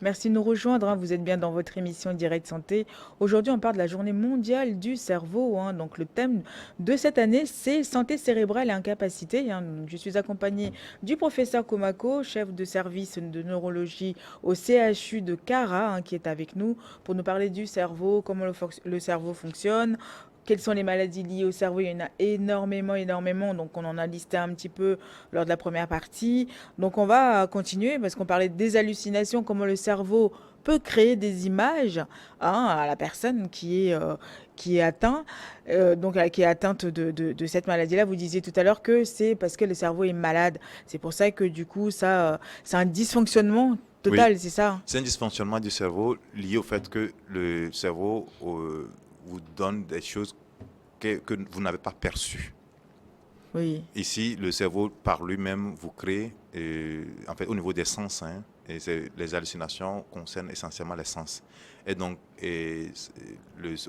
Merci de nous rejoindre, hein. Vous êtes bien dans votre émission Direct Santé. Aujourd'hui, on parle de la journée mondiale du cerveau, hein. Donc, le thème de cette année, c'est santé cérébrale et incapacité, hein. Je suis accompagnée du professeur Komako, chef de service de neurologie au CHU de Cara, hein, qui est avec nous pour nous parler du cerveau, comment le cerveau fonctionne. Quelles sont les maladies liées au cerveau? Il y en a énormément, énormément. Donc, on en a listé un petit peu lors de la première partie. Donc on va continuer parce qu'on parlait des hallucinations, comment le cerveau peut créer des images, hein, à la personne qui est atteint, qui est atteinte de cette maladie-là. Vous disiez tout à l'heure que c'est parce que le cerveau est malade. C'est pour ça que du coup, c'est un dysfonctionnement Oui, total, c'est ça? c'est un dysfonctionnement du cerveau lié au fait que le cerveau vous donne des choses que vous n'avez pas perçues. Oui, Ici, le cerveau par lui-même vous crée, en fait, au niveau des sens, hein, les hallucinations concernent essentiellement les sens. Et donc,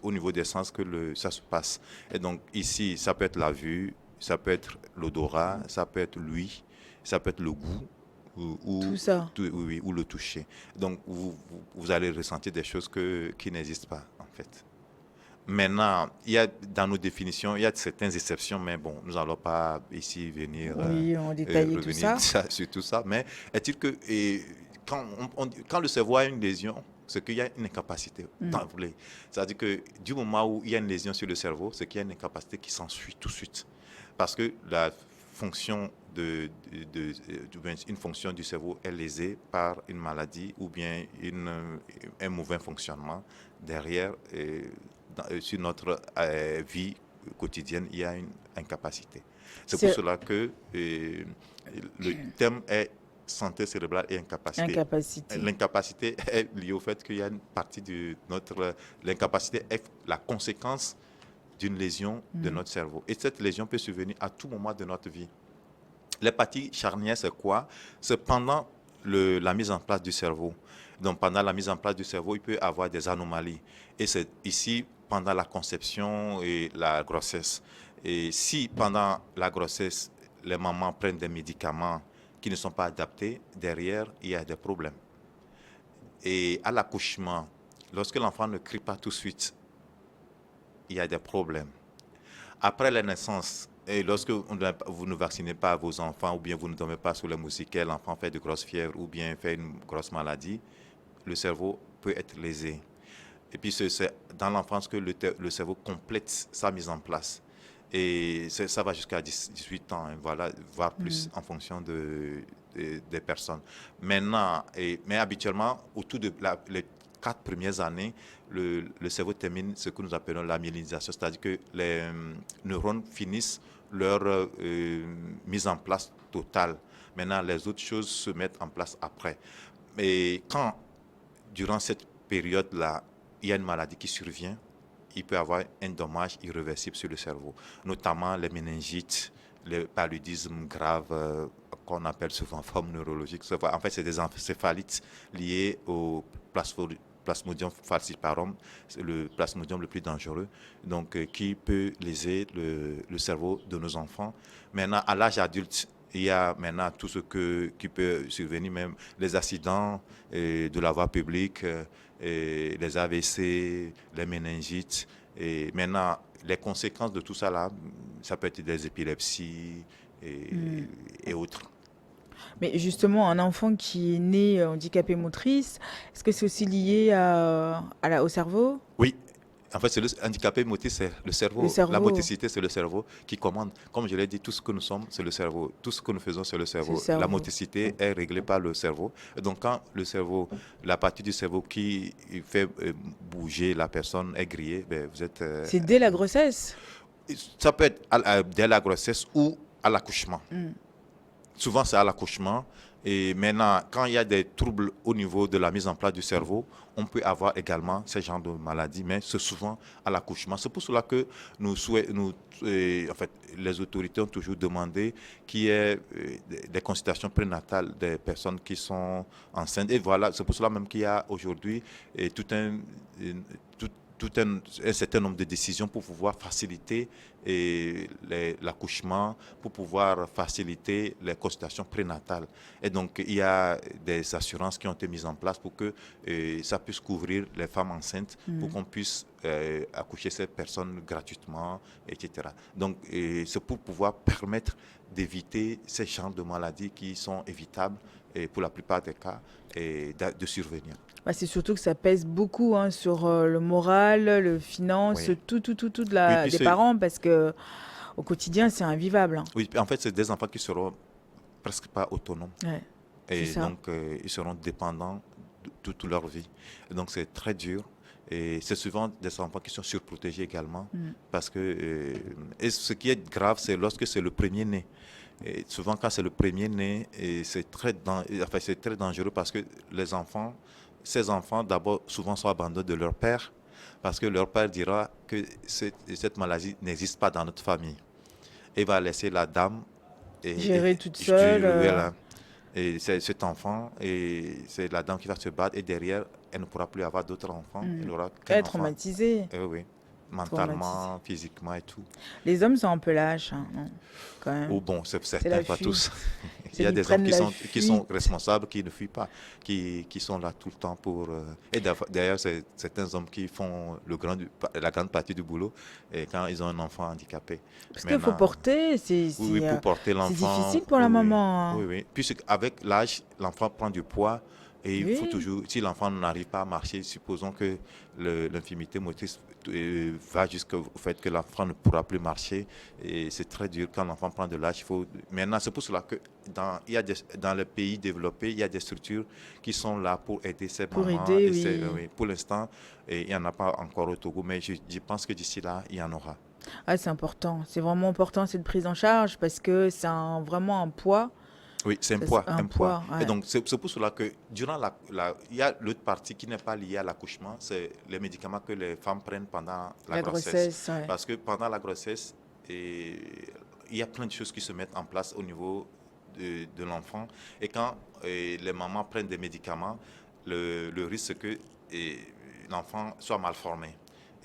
au niveau des sens que ça se passe. Et donc, ici, ça peut être la vue, ça peut être l'odorat, ça peut être l'ouïe, ça peut être le goût tout ça. oui, oui, ou le toucher. Donc, vous allez ressentir des choses qui n'existent pas, en fait. Maintenant, dans nos définitions, il y a certaines exceptions, mais bon, nous n'allons pas ici venir Oui, on détaillait tout revenir ça. sur tout ça. Mais est-il que quand le cerveau a une lésion, c'est qu'il y a une incapacité Mm. d'emblée. C'est-à-dire que du moment où il y a une lésion sur le cerveau, c'est qu'il y a une incapacité qui s'ensuit tout de suite. Parce que la fonction une fonction du cerveau est lésée par une maladie ou bien un mauvais fonctionnement derrière. Sur notre vie quotidienne, il y a une incapacité. C'est pour C'est cela que le thème est santé cérébrale et incapacité. incapacité. L'incapacité est liée au fait qu'il y a une partie de notre... L'incapacité est la conséquence d'une lésion de Mm. notre cerveau. Et cette lésion peut survenir à tout moment de notre vie. Les parties charnières, c'est quoi? C'est pendant la mise en place du cerveau. Donc, pendant la mise en place du cerveau, il peut y avoir des anomalies. Et c'est ici, pendant la conception et la grossesse. Et si, pendant la grossesse, les mamans prennent des médicaments qui ne sont pas adaptés, derrière, il y a des problèmes. Et à l'accouchement, lorsque l'enfant ne crie pas tout de suite, il y a des problèmes. Après la naissance, et lorsque vous ne vaccinez pas vos enfants ou bien vous ne tombez pas sous les moustiquaires, l'enfant fait de grosses fièvres ou bien fait une grosse maladie, le cerveau peut être lésé. Et puis c'est dans l'enfance que le cerveau complète sa mise en place. Et ça va jusqu'à 18 ans, hein, voilà, voire plus Mm. en fonction des personnes. Maintenant, mais habituellement, autour de les 4 premières années, le cerveau termine ce que nous appelons la myélinisation, c'est-à-dire que les neurones finissent leur mise en place totale. Maintenant, les autres choses se mettent en place après. Mais quand, durant cette période-là, il y a une maladie qui survient, il peut y avoir un dommage irréversible sur le cerveau, notamment les méningites, le paludisme grave qu'on appelle souvent forme neurologique. En fait, c'est des encéphalites liées au Plasmodium falciparum, c'est le plasmodium le plus dangereux, donc qui peut léser le cerveau de nos enfants. Maintenant, à l'âge adulte, il y a maintenant tout qui peut survenir, même les accidents de la voie publique, et les AVC, les méningites. Et maintenant, les conséquences de tout ça là, ça peut être des épilepsies Mm. et autres. Mais justement, un enfant qui est né handicapé motrice, est-ce que c'est aussi lié au cerveau? Oui, en fait, c'est le handicapé motrice, c'est le Le cerveau. La cerveau, motricité, c'est le cerveau qui commande. Comme je l'ai dit, tout ce que nous sommes, c'est le cerveau. Tout ce que nous faisons, c'est le c'est le cerveau. La cerveau. motricité est réglée par le cerveau. Et donc, quand le cerveau, la partie du cerveau qui fait bouger la personne est grillée, ben, vous êtes... C'est dès la grossesse? ça peut être dès la grossesse ou à l'accouchement. Mm. Souvent, c'est à l'accouchement. Et maintenant, quand il y a des troubles au niveau de la mise en place du cerveau, on peut avoir également ce genre de maladie, mais c'est souvent à l'accouchement. C'est pour cela que en fait, les autorités ont toujours demandé qu'il y ait des consultations prénatales des personnes qui sont enceintes. Et voilà, c'est pour cela même qu'il y a aujourd'hui tout un certain nombre de décisions pour pouvoir faciliter l'accouchement, pour pouvoir faciliter les consultations prénatales. Et donc, il y a des assurances qui ont été mises en place pour que ça puisse couvrir les femmes enceintes, pour qu'on puisse accoucher ces personnes gratuitement, etc. Donc, c'est pour pouvoir permettre d'éviter ces genres de maladies qui sont évitables, et pour la plupart des cas, de survenir. Bah, c'est surtout que ça pèse beaucoup hein, sur le moral, le finance, Oui. tout Oui, puis des parents parce que au quotidien, c'est invivable, hein. oui, en fait, c'est des enfants qui seront presque pas autonomes. Ouais, c'est Et ça. donc, ils seront dépendants toute leur vie. Et donc, c'est très dur. Et c'est souvent des enfants qui sont surprotégés également. Parce que, et ce qui est grave, c'est lorsque c'est le premier-né. Et souvent, quand c'est le premier-né, enfin, c'est très dangereux parce que ces enfants, d'abord, souvent sont abandonnés de leur père. Parce que leur père dira que cette maladie n'existe pas dans notre famille. Et va laisser la dame Gérer toute seule. voilà. Et c'est cet enfant, et c'est la dame qui va se battre, et derrière, elle ne pourra plus avoir d'autres enfants. Elle n'aura qu'un enfant. Traumatisée. Oui, Traumatisée. mentalement, physiquement et tout. Les hommes sont un peu lâches, hein, non, quand même. Ou bon, c'est C'est certains, la pas fuite. tous. Il y C'est a qu'ils des hommes prennent la qui sont fuite. responsables, qui ne fuient pas, qui sont là tout le temps pour... Et d'ailleurs, c'est certains hommes qui font la grande partie du boulot et quand ils ont un enfant handicapé. Parce qu'il faut Maintenant, porter, oui, oui, pour porter c'est l'enfant, difficile pour la oui, oui, maman, oui, hein. oui. Puis avec l'âge, l'enfant prend du poids et il faut Oui, toujours, si l'enfant n'arrive pas à marcher, supposons que l'infirmité motrice va jusqu'au fait que l'enfant ne pourra plus marcher et c'est très dur quand l'enfant prend de l'âge. Maintenant, c'est pour cela que dans les pays développés, il y a des structures qui sont là pour aider ces pour mamans. aider, Et oui. oui, pour l'instant, il n'y en a pas encore au Togo, mais je pense que d'ici là, il y en aura. Ah, c'est important. C'est vraiment important cette prise en charge parce que c'est vraiment un poids. Oui, c'est un Ça, c'est poids, un un poids. poids, Et ouais. donc, c'est pour cela que durant il y a l'autre partie qui n'est pas liée à l'accouchement, c'est les médicaments que les femmes prennent pendant la La grossesse. grossesse, ouais. Parce que pendant la grossesse, il y a plein de choses qui se mettent en place au niveau de l'enfant. Et quand les mamans prennent des médicaments, le risque c'est que l'enfant soit mal formé.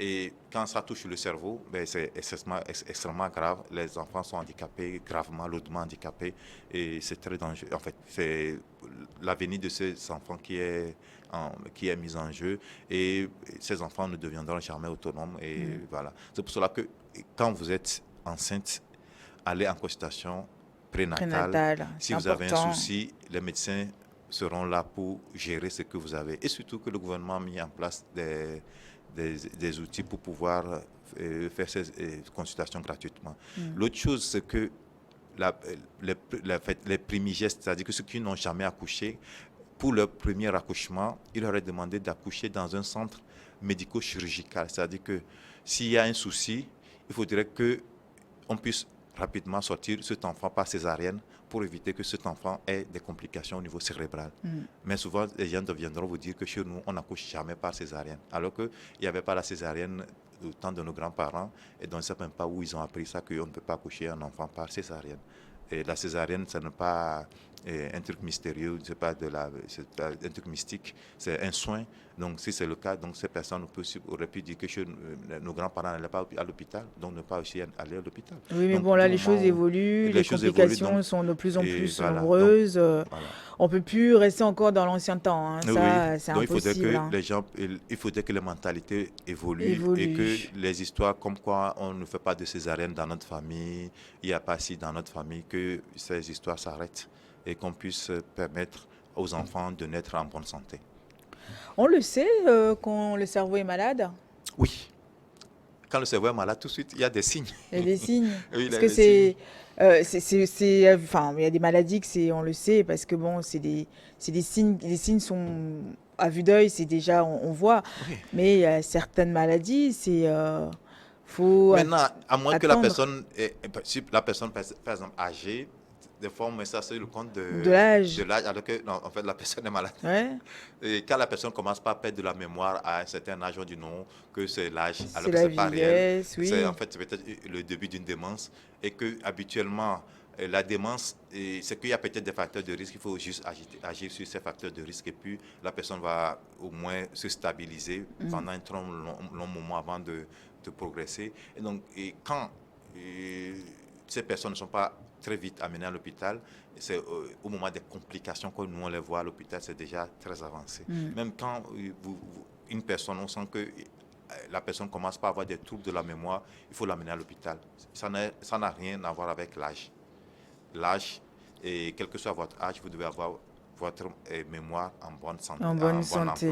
Et quand ça touche le cerveau, ben c'est extrêmement grave. Les enfants sont handicapés, gravement, lourdement handicapés. Et c'est très dangereux. En fait, c'est l'avenir de ces enfants qui est mis en jeu. Et ces enfants ne deviendront jamais autonomes. Et voilà. C'est pour cela que quand vous êtes enceinte, allez en consultation prénatale. Prénatal, Si c'est vous avez un important. souci, les médecins seront là pour gérer ce que vous avez. Et surtout que le gouvernement a mis en place des outils pour pouvoir faire ces consultations gratuitement. L'autre chose, c'est que la- les primigestes, c'est-à-dire que ceux qui n'ont jamais accouché, pour leur premier accouchement, il leur est demandé d'accoucher dans un centre médico-chirurgical. C'est-à-dire que s'il y a un souci, il faudrait qu'on puisse rapidement sortir cet enfant par césarienne pour éviter que cet enfant ait des complications au niveau cérébral. Mais souvent, les gens viendront vous dire que chez nous, on n'accouche jamais par césarienne. Alors qu'il n'y avait pas la césarienne au temps de nos grands-parents, et donc, on ne sait même pas où ils ont appris ça, qu'on ne peut pas accoucher un enfant par césarienne. Et la césarienne, ce n'est pas un truc mystérieux, c'est pas un truc mystique, c'est un soin. Donc, si c'est le cas, donc ces personnes auraient pu dire que nos grands-parents n'allaient pas à l'hôpital, donc ne pas aussi aller à l'hôpital. Oui, mais Donc, bon, du là, les choses moment où évoluent, les les choses évoluent, complications donc, sont de plus en et plus voilà, donc, nombreuses. voilà. On peut plus rester encore dans l'ancien temps, hein. Oui, Ça, c'est donc il faudrait impossible, que hein. les gens, il faudrait que les mentalités évoluent et que Évolue. les histoires comme quoi on ne fait pas de césarienne dans notre famille, il n'y a pas ci dans notre famille, que ces histoires s'arrêtent et qu'on puisse permettre aux enfants de naître en bonne santé. On le sait quand le cerveau est malade. Oui, quand le cerveau est malade, tout de suite, il y a des signes. Il y a des signes. Oui, il y Parce a que des signes. enfin, il y a des maladies que on le sait parce que bon, c'est des signes. Les signes sont à vue d'œil, c'est déjà, on voit. Oui. Mais il y a certaines maladies, faut Maintenant, à moins que la attendre personne, si la personne, par exemple, âgée, des fois, on met ça sur le compte de l'âge. de l'âge, alors que, non, en fait, la personne est malade. Ouais, Et quand la personne commence pas à perdre de la mémoire à un certain âge, on dit non, que c'est l'âge, alors c'est que la c'est pas réel. vieillesse, C'est oui. en fait c'est peut-être le début d'une démence et que habituellement la démence, c'est qu'il y a peut-être des facteurs de risque, il faut juste agir sur ces facteurs de risque et puis la personne va au moins se stabiliser pendant un trop long moment avant de progresser. Et donc, quand ces personnes ne sont pas très vite amenées à l'hôpital, c'est au moment des complications que nous on les voit à l'hôpital, c'est déjà très avancé. Même quand une personne, on sent que la personne commence par avoir des troubles de la mémoire, il faut l'amener à l'hôpital. Ça n'a rien à voir avec l'âge. L'âge, et quel que soit votre âge, vous devez avoir votre mémoire en bonne santé, En bonne santé.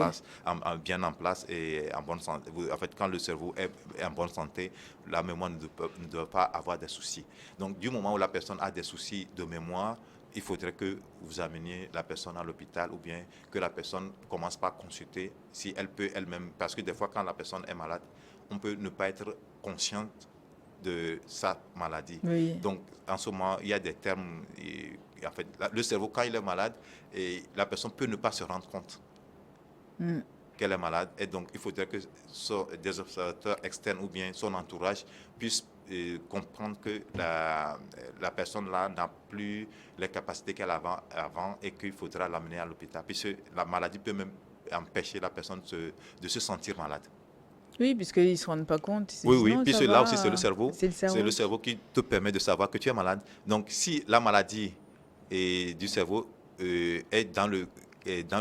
bien en place et en bonne santé. En fait, quand le cerveau est en bonne santé, la mémoire ne doit pas avoir des soucis. Donc, du moment où la personne a des soucis de mémoire, il faudrait que vous ameniez la personne à l'hôpital ou bien que la personne commence par consulter si elle peut elle-même. Parce que des fois, quand la personne est malade, on peut ne pas être consciente de sa maladie. Oui. Donc, en ce moment, il y a des termes. En fait, le cerveau, quand il est malade, la personne peut ne pas se rendre compte qu'elle est malade. Et donc, il faudrait que des observateurs externes ou bien son entourage puissent comprendre que la personne-là n'a plus les capacités qu'elle avait avant et qu'il faudra l'amener à l'hôpital. Puisque la maladie peut même empêcher la personne de se sentir malade. Oui, puisqu'ils ne se rendent pas compte. Ils se Oui, disent, oui. non, Puis ça là aussi, c'est le va. cerveau. C'est le C'est cerveau. le cerveau qui te permet de savoir que tu es malade. Donc, si la maladie du cerveau est dans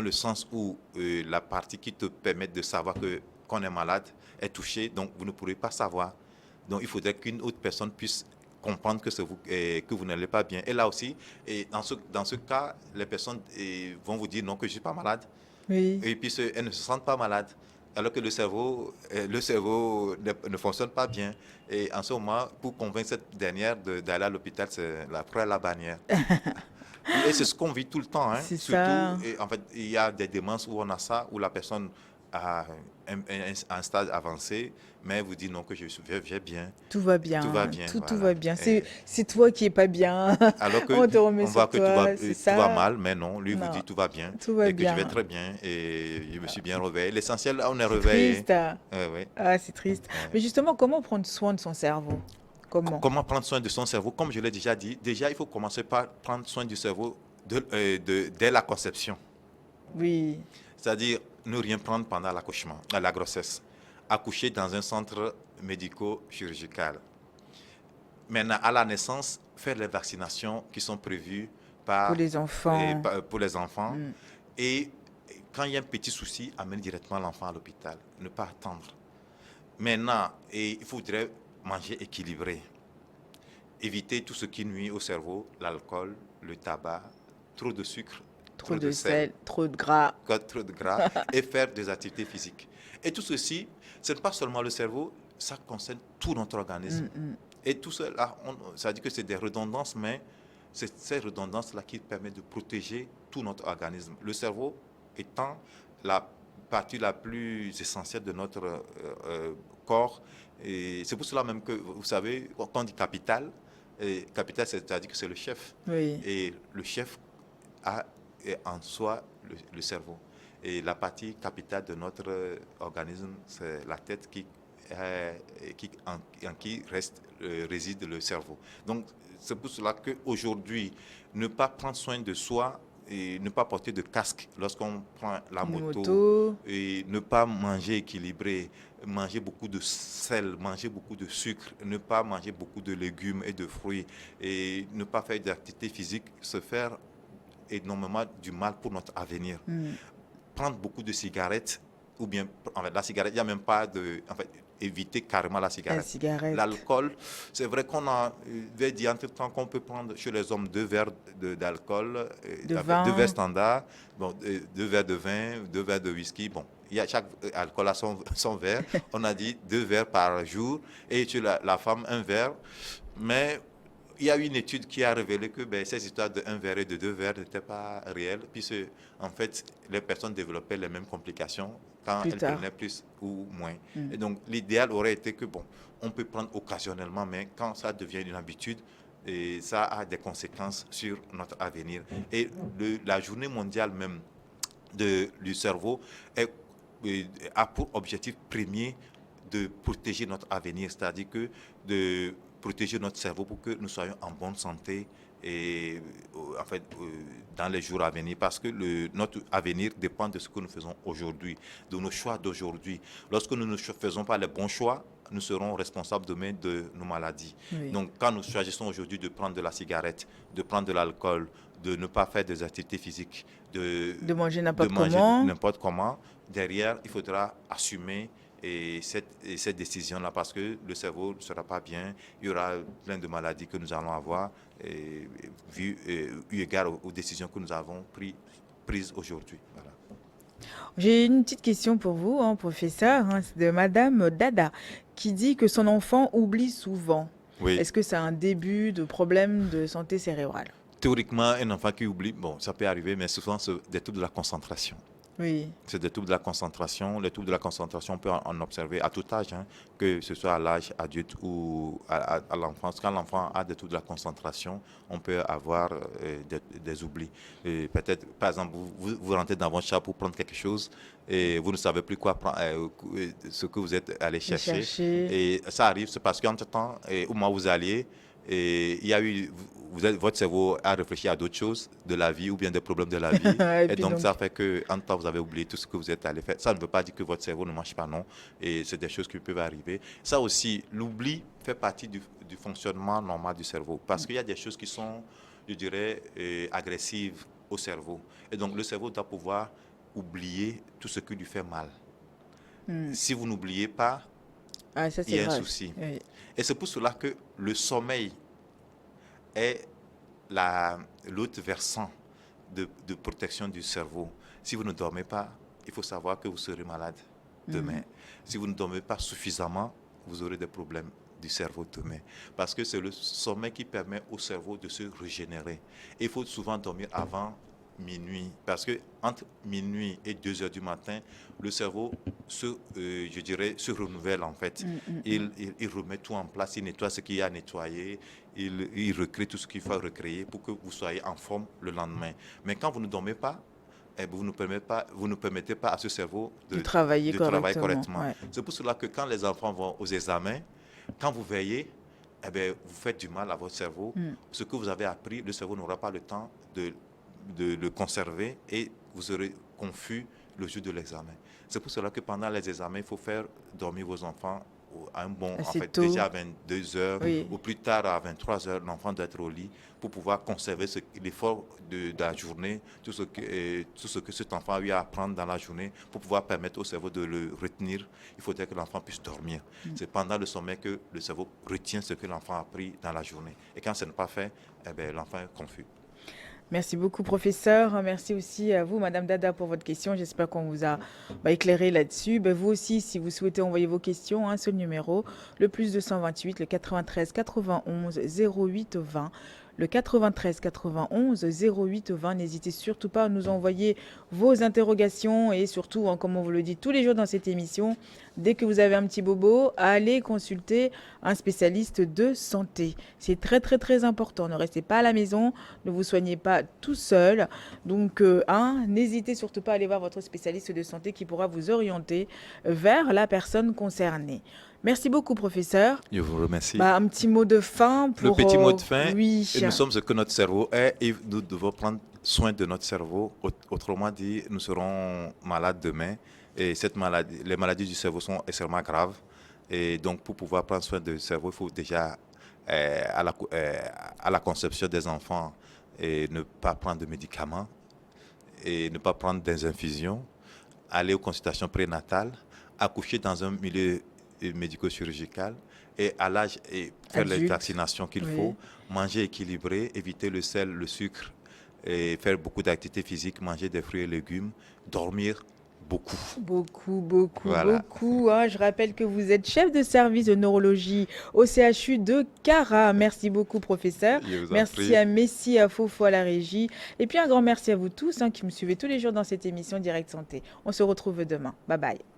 le sens où la partie qui te permet de savoir qu'on est malade est touchée, donc vous ne pourrez pas savoir. Donc, il faudrait qu'une autre personne puisse comprendre que, que vous n'allez pas bien. Et là aussi, dans ce cas, les personnes vont vous dire non, que je ne suis pas malade. Oui. Et puis, elles ne se sentent pas malades. Alors que le cerveau ne fonctionne pas bien. Et en ce moment, pour convaincre cette dernière d'aller à l'hôpital, c'est la croix à la bannière. Et c'est ce qu'on vit tout le temps. Hein. C'est Surtout, ça. en fait, il y a des démences où on a ça, où la personne a un stade avancé, mais vous dit non, que je vais bien, Tout va tout va bien. bien, Tout voilà. va bien. C'est toi qui es pas bien. Alors On te qu'on remet voit sur que toi. C'est tout va ça. mal, mais non, lui vous Non. dit tout va bien Tout va et que je vais bien. très bien et je me suis bien réveillé. L'essentiel, on est C'est réveillé. triste. Ah, Oui. Ah, c'est triste. Mais justement, comment prendre soin de son cerveau? Comment? Comment prendre soin de son cerveau? Comme je l'ai déjà dit, déjà il faut commencer par prendre soin du cerveau dès la conception. Oui. C'est-à-dire ne rien prendre pendant l'accouchement, la grossesse. Accoucher dans un centre médico-chirurgical. Maintenant, à la naissance, faire les vaccinations qui sont prévues Pour les enfants. pour les enfants. Mm. Et quand il y a un petit souci, amener directement l'enfant à l'hôpital. Ne pas attendre. Maintenant, il faudrait manger équilibré. Éviter tout ce qui nuit au cerveau, l'alcool, le tabac, trop de sucre, Trop trop de de sel, sel, trop de gras. trop de gras et faire des activités physiques. Et tout ceci, ce n'est pas seulement le cerveau, ça concerne tout notre organisme. Et tout cela, ça dit que c'est des redondances, mais c'est ces redondances-là qui permettent de protéger tout notre organisme. Le cerveau étant la partie la plus essentielle de notre corps. Et c'est pour cela même que, vous savez, quand on dit capital, capital, c'est-à-dire que c'est le chef. Oui. Et le chef a en soi le cerveau. Et la partie capitale de notre organisme, c'est la tête en qui réside le cerveau. Donc, c'est pour cela qu'aujourd'hui, ne pas prendre soin de soi et ne pas porter de casque lorsqu'on prend la Une moto, moto. et ne pas manger équilibré, manger beaucoup de sel, manger beaucoup de sucre, ne pas manger beaucoup de légumes et de fruits, et ne pas faire d'activité physique, se faire énormément du mal pour notre avenir. Prendre beaucoup de cigarettes, ou bien, en fait, la cigarette, il n'y a même pas de... En fait, éviter carrément la La cigarette. cigarette. L'alcool, c'est vrai qu'on a dit entre-temps qu'on peut prendre chez les hommes 2 verres d'alcool, De en fait, 2 verres vin. standards, bon, 2 verres de vin, 2 verres de whisky. Bon, il y a chaque alcool a son verre. On a dit 2 verres par jour et chez la femme 1 verre. Mais il y a une étude qui a révélé que ces histoires de 1 verre et de 2 verres n'étaient pas réelles, puisque en fait, les personnes développaient les mêmes complications quand Plus elles tard. prenaient plus ou moins. Et donc, l'idéal aurait été que, bon, on peut prendre occasionnellement, mais quand ça devient une habitude, et ça a des conséquences sur notre avenir. Et la journée mondiale même du cerveau a pour objectif premier de protéger notre avenir, c'est-à-dire que de protéger notre cerveau pour que nous soyons en bonne santé et en fait dans les jours à venir, parce que notre avenir dépend de ce que nous faisons aujourd'hui, de nos choix d'aujourd'hui. Lorsque nous ne faisons pas les bons choix, nous serons responsables demain de nos maladies. Oui. Donc quand nous choisissons aujourd'hui de prendre de la cigarette, de prendre de l'alcool, de ne pas faire des activités physiques, De manger de n'importe manger comment. n'importe comment, derrière, il faudra assumer cette décision-là, parce que le cerveau ne sera pas bien, il y aura plein de maladies que nous allons avoir, eu égard aux décisions que nous avons prises aujourd'hui. Voilà. J'ai une petite question pour vous, hein, professeur. Hein, c'est de Madame Dada qui dit que son enfant oublie souvent. Oui. Est-ce que c'est un début de problème de santé cérébrale? Théoriquement, un enfant qui oublie, bon, ça peut arriver, mais souvent, c'est des troubles de la concentration. Oui. C'est des troubles de la concentration. Les troubles de la concentration, on peut en observer à tout âge, hein, que ce soit à l'âge adulte ou à l'enfance. Quand l'enfant a des troubles de la concentration, on peut avoir des oublis. Peut-être, par exemple, vous rentrez dans votre chambre pour prendre quelque chose et vous ne savez plus quoi prendre, ce que vous êtes allé chercher. Et ça arrive, c'est parce qu'entre-temps, au moment où vous alliez, et il y a eu, votre cerveau a réfléchi à d'autres choses de la vie ou bien des problèmes de la vie. et donc, ça fait qu'en temps, vous avez oublié tout ce que vous êtes allé faire. Ça ne veut pas dire que votre cerveau ne marche pas, non. Et c'est des choses qui peuvent arriver. Ça aussi, l'oubli fait partie du fonctionnement normal du cerveau. Parce qu'il y a des choses qui sont, je dirais, agressives au cerveau. Et donc, le cerveau doit pouvoir oublier tout ce qui lui fait mal. Si vous n'oubliez pas, il y a un souci. Oui. Et c'est pour cela que le sommeil est l'autre versant de protection du cerveau. Si vous ne dormez pas, il faut savoir que vous serez malade demain. Si vous ne dormez pas suffisamment, vous aurez des problèmes du cerveau demain. Parce que c'est le sommeil qui permet au cerveau de se régénérer. Et il faut souvent dormir avant minuit, parce que entre minuit et 2 heures du matin, le cerveau se renouvelle en fait. Il remet tout en place, il nettoie ce qu'il y a à nettoyer, il recrée tout ce qu'il faut recréer pour que vous soyez en forme le lendemain. Mais quand vous ne dormez pas, vous ne permettez pas à ce cerveau de travailler correctement. Ouais. C'est pour cela que quand les enfants vont aux examens, quand vous veillez, vous faites du mal à votre cerveau. Ce que vous avez appris, le cerveau n'aura pas le temps de le conserver et vous serez confus le jour de l'examen. C'est pour cela que pendant les examens, il faut faire dormir vos enfants à un bon, déjà à 22 heures ou plus tard à 23 heures, l'enfant doit être au lit pour pouvoir conserver l'effort de la journée, tout ce que cet enfant a eu à apprendre dans la journée pour pouvoir permettre au cerveau de le retenir. Il faudrait que l'enfant puisse dormir. C'est pendant le sommeil que le cerveau retient ce que l'enfant a appris dans la journée. Et quand ce n'est pas fait, l'enfant est confus. Merci beaucoup, professeur. Merci aussi à vous, Madame Dada, pour votre question. J'espère qu'on vous a éclairé là-dessus. Vous aussi, si vous souhaitez envoyer vos questions, ce numéro, le plus 228, le 93 91 08 20. Le 93 91 08 20. N'hésitez surtout pas à nous envoyer vos interrogations et surtout, comme on vous le dit tous les jours dans cette émission, dès que vous avez un petit bobo, allez consulter un spécialiste de santé. C'est très, très, très important. Ne restez pas à la maison, ne vous soignez pas tout seul. Donc, n'hésitez surtout pas à aller voir votre spécialiste de santé qui pourra vous orienter vers la personne concernée. Merci beaucoup, professeur. Je vous remercie. Un petit mot de fin pour... Le petit mot de fin, oui. Nous sommes ce que notre cerveau est et nous devons prendre soin de notre cerveau. Autrement dit, nous serons malades demain. Et les maladies du cerveau sont extrêmement graves. Et donc, pour pouvoir prendre soin du cerveau, il faut déjà, à la conception des enfants, ne pas prendre de médicaments et ne pas prendre des infusions, aller aux consultations prénatales, accoucher dans un milieu médico-chirurgical et à l'âge et faire les vaccinations qu'il faut, manger équilibré, éviter le sel, le sucre et faire beaucoup d'activités physiques, manger des fruits et légumes, dormir beaucoup. Beaucoup. Je rappelle que vous êtes chef de service de neurologie au CHU de Kara. Merci beaucoup, professeur. Merci à Messi, à Fofo à la régie. Et puis un grand merci à vous tous qui me suivez tous les jours dans cette émission Direct Santé. On se retrouve demain. Bye bye.